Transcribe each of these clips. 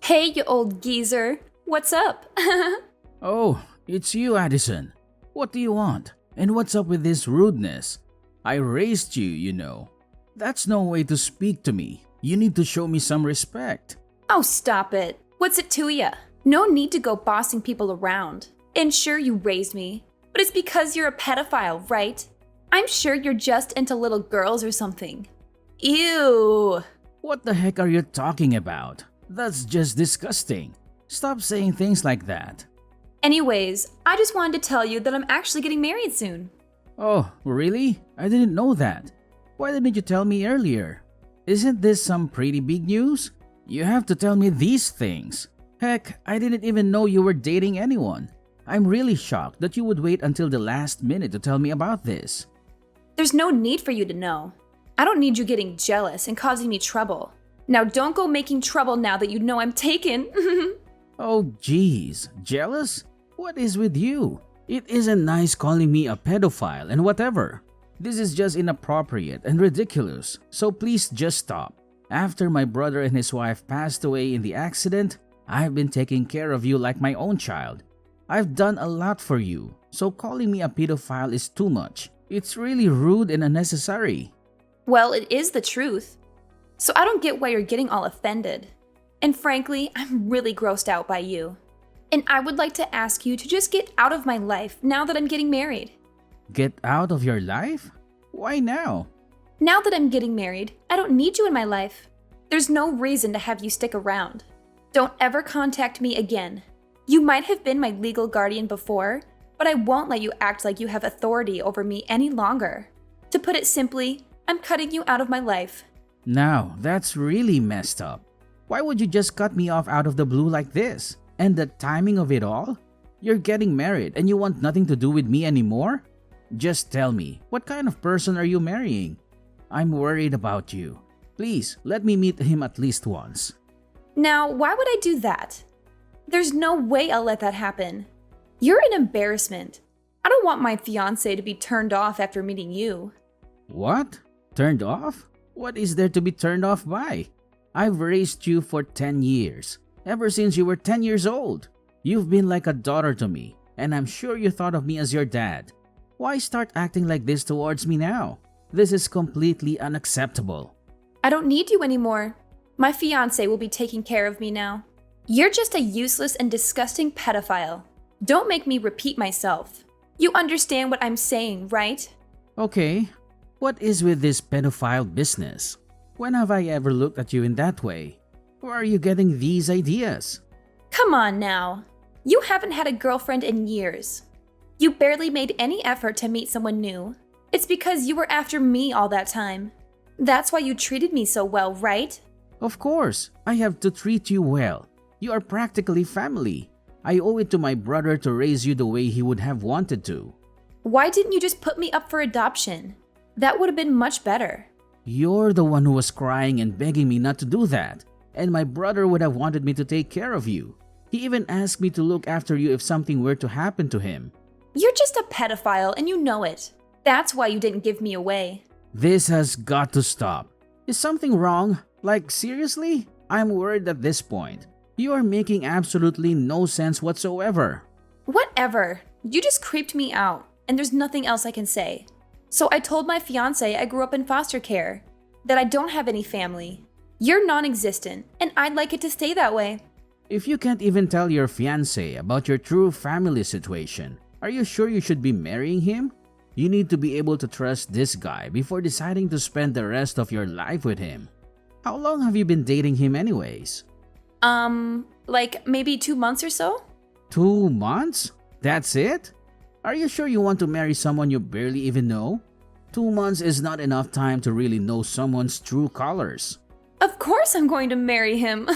Hey, you old geezer. What's up? Oh, it's you, Addison. What do you want? And what's up with this rudeness? I raised you, you know. That's no way to speak to me. You need to show me some respect. Oh, stop it. What's it to ya? No need to go bossing people around. And sure, you raised me, but it's because you're a pedophile, right? I'm sure you're just into little girls or something. Ew. What the heck are you talking about? That's just disgusting. Stop saying things like that. Anyways, I just wanted to tell you that I'm actually getting married soon. Oh, really? I didn't know that. Why didn't you tell me earlier? Isn't this some pretty big news? You have to tell me these things. Heck, I didn't even know you were dating anyone. I'm really shocked that you would wait until the last minute to tell me about this. There's no need for you to know. I don't need you getting jealous and causing me trouble. Now don't go making trouble now that you know I'm taken. Oh geez, jealous? What is with you? It isn't nice calling me a pedophile and whatever. This is just inappropriate and ridiculous, so please just stop. After my brother and his wife passed away in the accident, I've been taking care of you like my own child. I've done a lot for you, so calling me a pedophile is too much. It's really rude and unnecessary. Well, it is the truth. So I don't get why you're getting all offended. And frankly, I'm really grossed out by you. And I would like to ask you to just get out of my life now that I'm getting married. Get out of your life? Why now? Now that I'm getting married, I don't need you in my life. There's no reason to have you stick around. Don't ever contact me again. You might have been my legal guardian before, but I won't let you act like you have authority over me any longer. To put it simply, I'm cutting you out of my life. Now, that's really messed up. Why would you just cut me off out of the blue like this? And the timing of it all? You're getting married and you want nothing to do with me anymore? Just tell me, what kind of person are you marrying? I'm worried about you. Please, let me meet him at least once. Now, why would I do that? There's no way I'll let that happen. You're an embarrassment. I don't want my fiancé to be turned off after meeting you. What? Turned off? What is there to be turned off by? I've raised you for 10 years. Ever since you were 10 years old. You've been like a daughter to me, and I'm sure you thought of me as your dad. Why start acting like this towards me now? This is completely unacceptable. I don't need you anymore. My fiancé will be taking care of me now. You're just a useless and disgusting pedophile. Don't make me repeat myself. You understand what I'm saying, right? Okay, what is with this pedophile business? When have I ever looked at you in that way? Where are you getting these ideas? Come on now. You haven't had a girlfriend in years. You barely made any effort to meet someone new. It's because you were after me all that time. That's why you treated me so well, right? Of course, I have to treat you well. You are practically family. I owe it to my brother to raise you the way he would have wanted to. Why didn't you just put me up for adoption? That would have been much better. You're the one who was crying and begging me not to do that. And my brother would have wanted me to take care of you. He even asked me to look after you if something were to happen to him. You're just a pedophile and you know it. That's why you didn't give me away. This has got to stop. Is something wrong? Like, seriously? I'm worried at this point. You are making absolutely no sense whatsoever. Whatever. You just creeped me out, and there's nothing else I can say. So I told my fiancé I grew up in foster care, that I don't have any family. You're non-existent, and I'd like it to stay that way. If you can't even tell your fiancé about your true family situation, are you sure you should be marrying him? You need to be able to trust this guy before deciding to spend the rest of your life with him. How long have you been dating him anyways? Like maybe 2 months or so? 2 months? That's it? Are you sure you want to marry someone you barely even know? 2 months is not enough time to really know someone's true colors. Of course I'm going to marry him.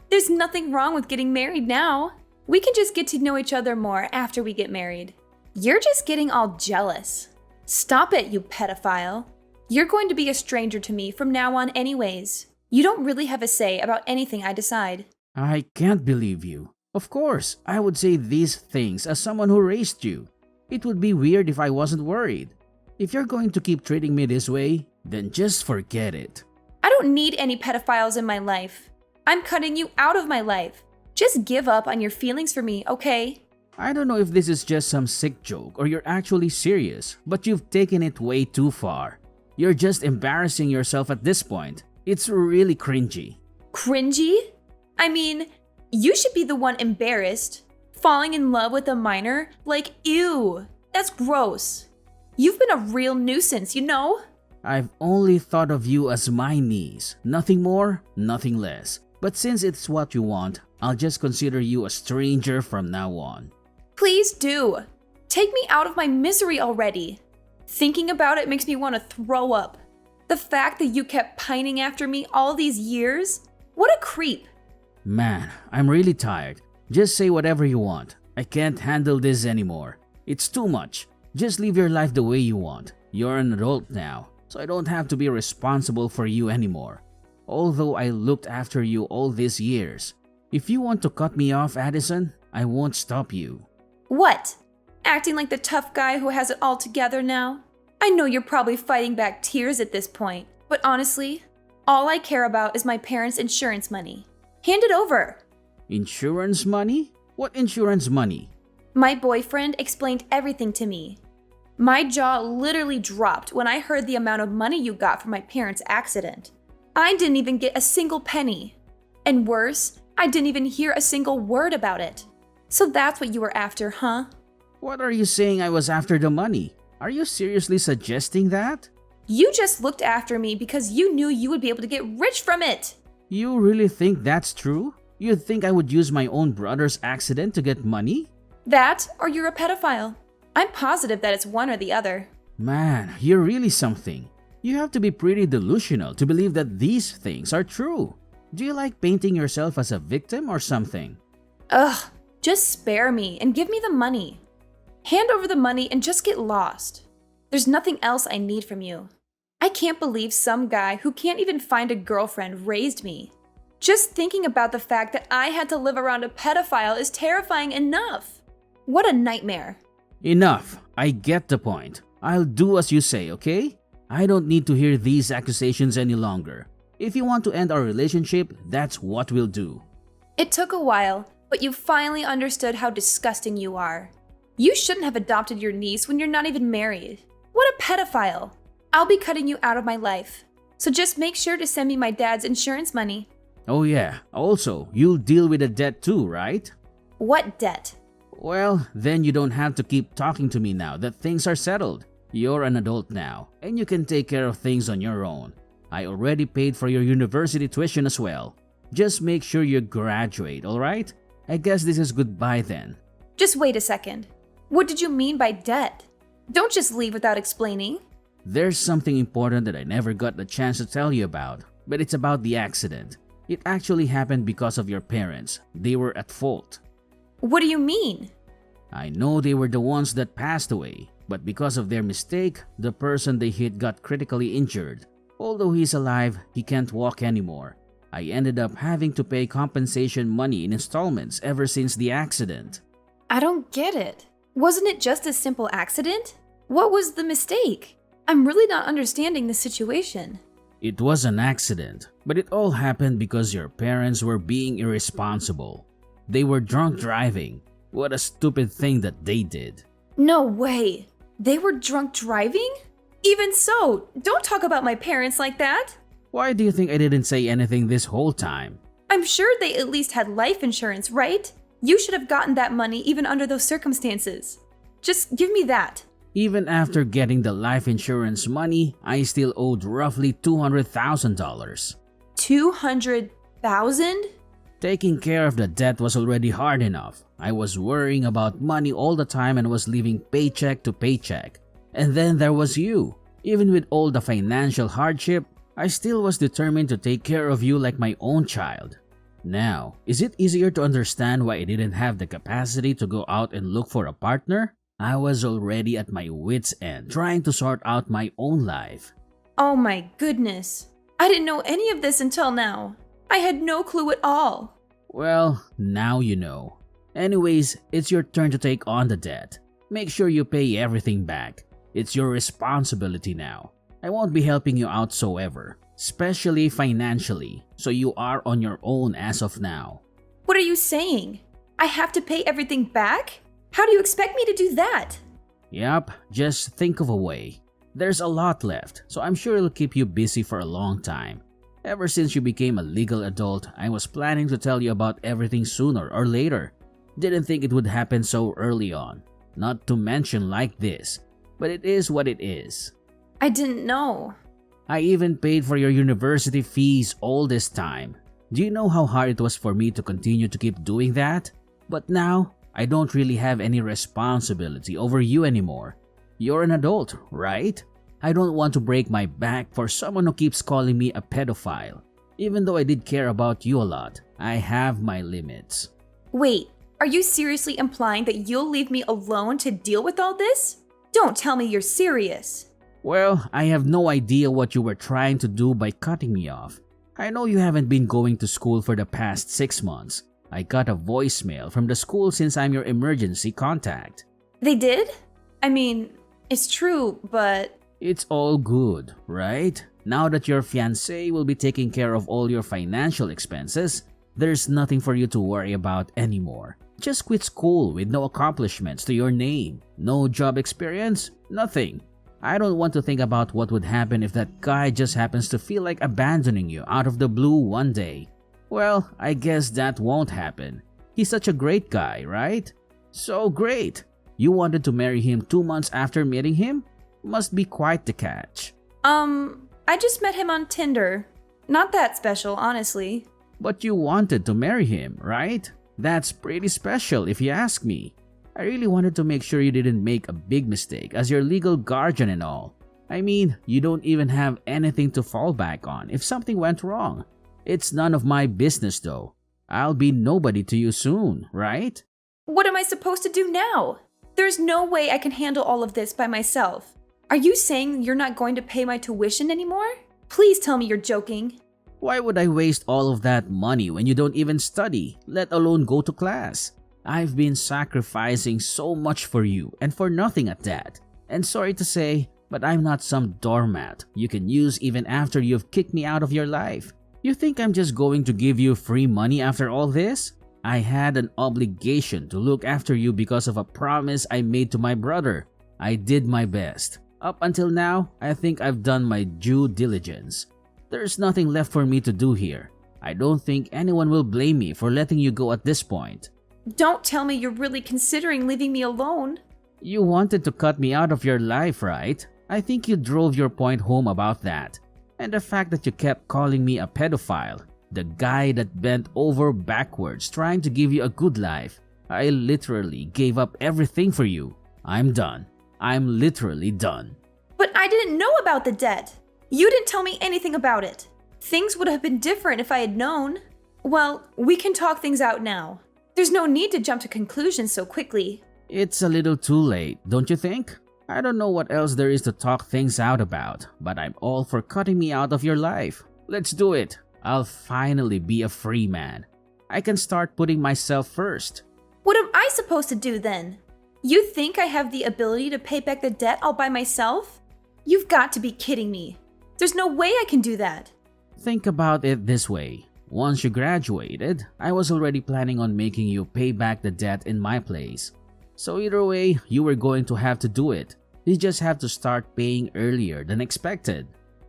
There's nothing wrong with getting married now. We can just get to know each other more after we get married. You're just getting all jealous. Stop it, you pedophile. You're going to be a stranger to me from now on anyways. You don't really have a say about anything I decide. I can't believe you. Of course, I would say these things as someone who raised you. It would be weird if I wasn't worried. If you're going to keep treating me this way, then just forget it. I don't need any pedophiles in my life. I'm cutting you out of my life. Just give up on your feelings for me, okay? I don't know if this is just some sick joke or you're actually serious, but you've taken it way too far. You're just embarrassing yourself at this point. It's really cringy. Cringy? I mean, you should be the one embarrassed. Falling in love with a minor? Like, ew. That's gross. You've been a real nuisance, you know? I've only thought of you as my niece. Nothing more, nothing less. But since it's what you want, I'll just consider you a stranger from now on. Please do. Take me out of my misery already. Thinking about it makes me want to throw up. The fact that you kept pining after me all these years? What a creep. Man, I'm really tired. Just say whatever you want. I can't handle this anymore. It's too much. Just live your life the way you want. You're an adult now, so I don't have to be responsible for you anymore. Although I looked after you all these years. If you want to cut me off, Addison, I won't stop you. What? Acting like the tough guy who has it all together now? I know you're probably fighting back tears at this point, but honestly, all I care about is my parents' insurance money. Hand it over. Insurance money? What insurance money? My boyfriend explained everything to me. My jaw literally dropped when I heard the amount of money you got from my parents' accident. I didn't even get a single penny. And worse, I didn't even hear a single word about it. So that's what you were after, huh? What are you saying I was after the money? Are you seriously suggesting that? You just looked after me because you knew you would be able to get rich from it. You really think that's true? You think I would use my own brother's accident to get money? That, or you're a pedophile. I'm positive that it's one or the other. Man, you're really something. You have to be pretty delusional to believe that these things are true. Do you like painting yourself as a victim or something? Ugh, just spare me and give me the money. Hand over the money and just get lost. There's nothing else I need from you. I can't believe some guy who can't even find a girlfriend raised me. Just thinking about the fact that I had to live around a pedophile is terrifying enough. What a nightmare. Enough. I get the point. I'll do as you say, okay? I don't need to hear these accusations any longer. If you want to end our relationship, that's what we'll do. It took a while, but you finally understood how disgusting you are. You shouldn't have adopted your niece when you're not even married. What a pedophile. I'll be cutting you out of my life. So just make sure to send me my dad's insurance money. Oh yeah, also, you'll deal with the debt too, right? What debt? Well, then you don't have to keep talking to me now that things are settled. You're an adult now, and you can take care of things on your own. I already paid for your university tuition as well. Just make sure you graduate, alright? I guess this is goodbye then. Just wait a second. What did you mean by debt? Don't just leave without explaining. There's something important that I never got the chance to tell you about, but it's about the accident. It actually happened because of your parents. They were at fault. What do you mean? I know they were the ones that passed away, but because of their mistake, the person they hit got critically injured. Although he's alive, he can't walk anymore. I ended up having to pay compensation money in installments ever since the accident. I don't get it. Wasn't it just a simple accident? What was the mistake? I'm really not understanding the situation. It was an accident, but it all happened because your parents were being irresponsible. They were drunk driving. What a stupid thing that they did. No way. They were drunk driving? Even so, don't talk about my parents like that. Why do you think I didn't say anything this whole time? I'm sure they at least had life insurance, right? You should have gotten that money even under those circumstances. Just give me that. Even after getting the life insurance money, I still owed roughly $200,000. 200,000? Taking care of the debt was already hard enough. I was worrying about money all the time and was living paycheck to paycheck. And then there was you. Even with all the financial hardship, I still was determined to take care of you like my own child. Now, is it easier to understand why I didn't have the capacity to go out and look for a partner? I was already at my wit's end trying to sort out my own life. Oh my goodness. I didn't know any of this until now. I had no clue at all. Well, now you know. Anyways, it's your turn to take on the debt. Make sure you pay everything back. It's your responsibility now. I won't be helping you out so ever. especially financially, so you are on your own as of now. What are you saying? I have to pay everything back? How do you expect me to do that? Yep, just think of a way. There's a lot left, so I'm sure it'll keep you busy for a long time. Ever since you became a legal adult, I was planning to tell you about everything sooner or later. Didn't think it would happen so early on. Not to mention like this, but it is what it is. I didn't know. I even paid for your university fees all this time. Do you know how hard it was for me to continue to keep doing that? But now, I don't really have any responsibility over you anymore. You're an adult, right? I don't want to break my back for someone who keeps calling me a pedophile. Even though I did care about you a lot, I have my limits. Wait, are you seriously implying that you'll leave me alone to deal with all this? Don't tell me you're serious. Well, I have no idea what you were trying to do by cutting me off. I know you haven't been going to school for the past 6 months. I got a voicemail from the school since I'm your emergency contact. They did? I mean, it's true, but... It's all good, right? Now that your fiancé will be taking care of all your financial expenses, there's nothing for you to worry about anymore. Just quit school with no accomplishments to your name. No job experience, nothing. I don't want to think about what would happen if that guy just happens to feel like abandoning you out of the blue one day. Well, I guess that won't happen. He's such a great guy, right? So great. You wanted to marry him 2 months after meeting him? Must be quite the catch. I just met him on Tinder. Not that special, honestly. But you wanted to marry him, right? That's pretty special if you ask me. I really wanted to make sure you didn't make a big mistake as your legal guardian and all. I mean, you don't even have anything to fall back on if something went wrong. It's none of my business though. I'll be nobody to you soon, right? What am I supposed to do now? There's no way I can handle all of this by myself. Are you saying you're not going to pay my tuition anymore? Please tell me you're joking. Why would I waste all of that money when you don't even study, let alone go to class? I've been sacrificing so much for you and for nothing at that. And sorry to say, but I'm not some doormat you can use even after you've kicked me out of your life. You think I'm just going to give you free money after all this? I had an obligation to look after you because of a promise I made to my brother. I did my best. Up until now, I think I've done my due diligence. There's nothing left for me to do here. I don't think anyone will blame me for letting you go at this point. Don't tell me you're really considering leaving me alone. You wanted to cut me out of your life, right? I think you drove your point home about that. And the fact that you kept calling me a pedophile, the guy that bent over backwards trying to give you a good life. I literally gave up everything for you. I'm done. I'm literally done. But I didn't know about the debt. You didn't tell me anything about it. Things would have been different if I had known. Well, we can talk things out now. There's no need to jump to conclusions so quickly. It's a little too late, don't you think? I don't know what else there is to talk things out about, but I'm all for cutting me out of your life. Let's do it. I'll finally be a free man. I can start putting myself first. What am I supposed to do then? You think I have the ability to pay back the debt all by myself? You've got to be kidding me. There's no way I can do that. Think about it this way. Once you graduated, I was already planning on making you pay back the debt in my place. So either way, you were going to have to do it. You just have to start paying earlier than expected.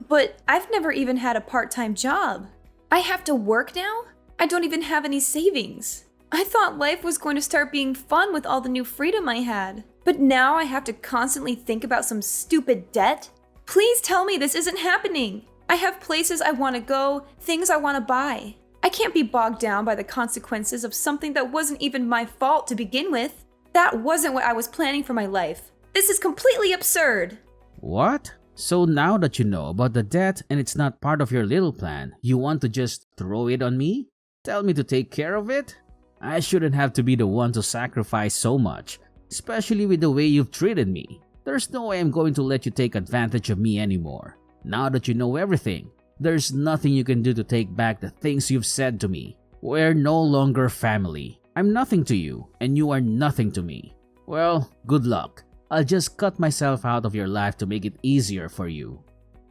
But I've never even had a part-time job. I have to work now? I don't even have any savings. I thought life was going to start being fun with all the new freedom I had. But now I have to constantly think about some stupid debt? Please tell me this isn't happening. I have places I want to go, things I want to buy. I can't be bogged down by the consequences of something that wasn't even my fault to begin with. That wasn't what I was planning for my life. This is completely absurd. What? So now that you know about the debt and it's not part of your little plan, you want to just throw it on me? Tell me to take care of it? I shouldn't have to be the one to sacrifice so much, especially with the way you've treated me. There's no way I'm going to let you take advantage of me anymore. Now that you know everything, there's nothing you can do to take back the things you've said to me. We're no longer family. I'm nothing to you, and you are nothing to me. Well, good luck. I'll just cut myself out of your life to make it easier for you.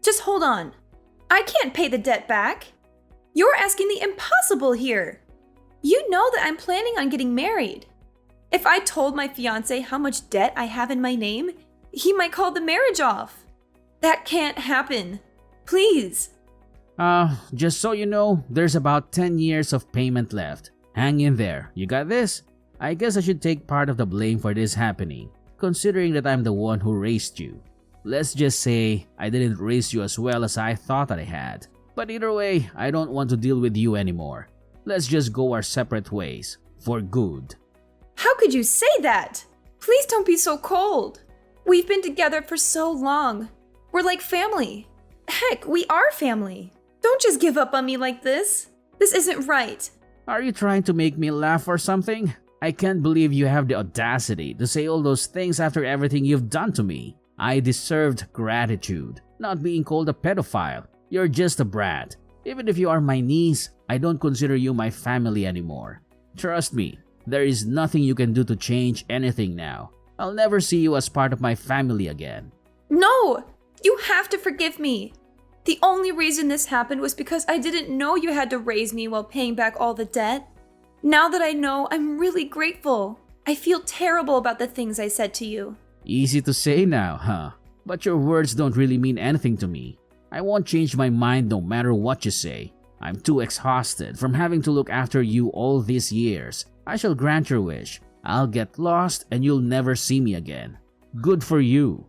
Just hold on. I can't pay the debt back. You're asking the impossible here. You know that I'm planning on getting married. If I told my fiancé how much debt I have in my name, he might call the marriage off. That can't happen. Please. Just so you know, there's about 10 years of payment left. Hang in there. You got this? I guess I should take part of the blame for this happening, considering that I'm the one who raised you. Let's just say I didn't raise you as well as I thought I had. But either way, I don't want to deal with you anymore. Let's just go our separate ways. For good. How could you say that? Please don't be so cold. We've been together for so long. We're like family. Heck, we are family. Don't just give up on me like this. This isn't right. Are you trying to make me laugh or something? I can't believe you have the audacity to say all those things after everything you've done to me. I deserved gratitude, not being called a pedophile. You're just a brat. Even if you are my niece, I don't consider you my family anymore. Trust me, there is nothing you can do to change anything now. I'll never see you as part of my family again. No! You have to forgive me. The only reason this happened was because I didn't know you had to raise me while paying back all the debt. Now that I know, I'm really grateful. I feel terrible about the things I said to you. Easy to say now, huh? But your words don't really mean anything to me. I won't change my mind no matter what you say. I'm too exhausted from having to look after you all these years. I shall grant your wish. I'll get lost and you'll never see me again. Good for you.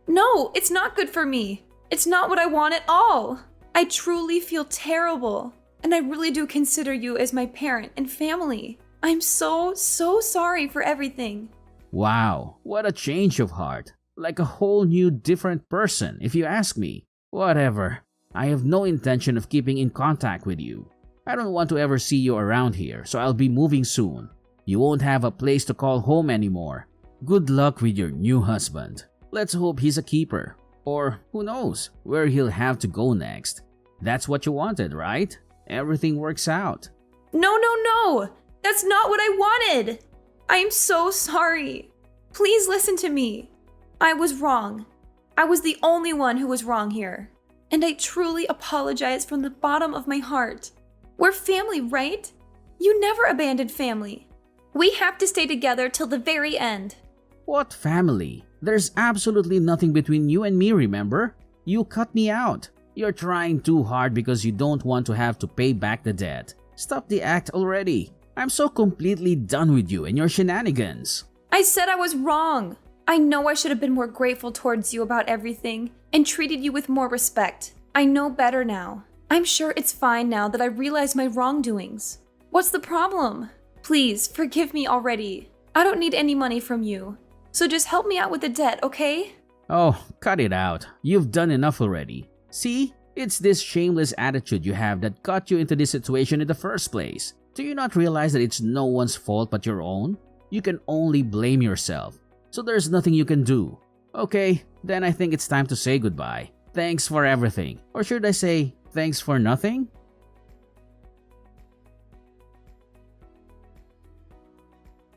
No, it's not good for me. It's not what I want at all. I truly feel terrible. And I really do consider you as my parent and family. I'm so sorry for everything. Wow, what a change of heart. Like a whole new different person, if you ask me. Whatever. I have no intention of keeping in contact with you. I don't want to ever see you around here, so I'll be moving soon. You won't have a place to call home anymore. Good luck with your new husband. Let's hope he's a keeper. Or who knows where he'll have to go next. That's what you wanted, right? Everything works out. No. That's not what I wanted. I am so sorry. Please listen to me. I was wrong. I was the only one who was wrong here. And I truly apologize from the bottom of my heart. We're family, right? You never abandoned family. We have to stay together till the very end. What family? There's absolutely nothing between you and me, remember? You cut me out. You're trying too hard because you don't want to have to pay back the debt. Stop the act already. I'm so completely done with you and your shenanigans. I said I was wrong. I know I should have been more grateful towards you about everything and treated you with more respect. I know better now. I'm sure it's fine now that I realize my wrongdoings. What's the problem? Please, forgive me already. I don't need any money from you. So just help me out with the debt, okay? Oh, cut it out. You've done enough already. See? It's this shameless attitude you have that got you into this situation in the first place. Do you not realize that it's no one's fault but your own? You can only blame yourself. So there's nothing you can do. Okay, then I think it's time to say goodbye. Thanks for everything. Or should I say, thanks for nothing?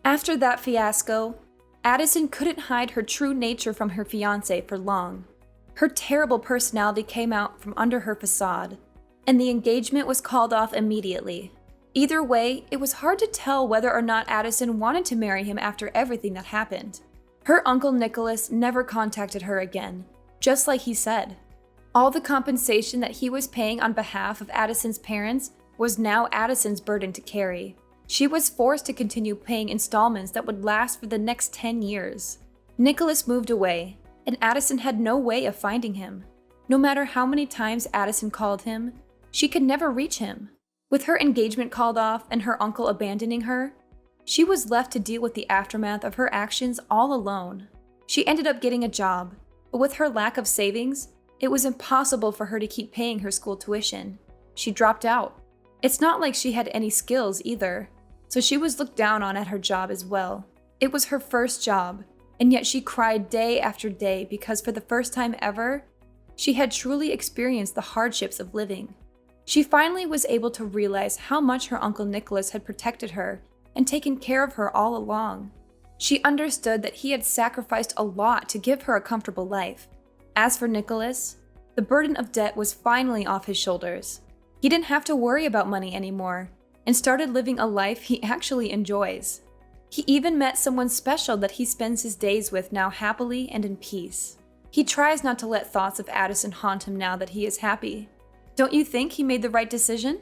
After that fiasco, Addison couldn't hide her true nature from her fiancé for long. Her terrible personality came out from under her facade, and the engagement was called off immediately. Either way, it was hard to tell whether or not Addison wanted to marry him after everything that happened. Her uncle Nicholas never contacted her again, just like he said. All the compensation that he was paying on behalf of Addison's parents was now Addison's burden to carry. She was forced to continue paying installments that would last for the next 10 years. Nicholas moved away, and Addison had no way of finding him. No matter how many times Addison called him, she could never reach him. With her engagement called off and her uncle abandoning her, she was left to deal with the aftermath of her actions all alone. She ended up getting a job, but with her lack of savings, it was impossible for her to keep paying her school tuition. She dropped out. It's not like she had any skills either, so she was looked down on at her job as well. It was her first job, and yet she cried day after day because for the first time ever, she had truly experienced the hardships of living. She finally was able to realize how much her Uncle Nicholas had protected her and taken care of her all along. She understood that he had sacrificed a lot to give her a comfortable life. As for Nicholas, The burden of debt was finally off his shoulders. He didn't have to worry about money anymore and started living a life he actually enjoys. He even met someone special that he spends his days with now happily and in peace. He tries not to let thoughts of Addison haunt him now that he is happy. Don't you think he made the right decision?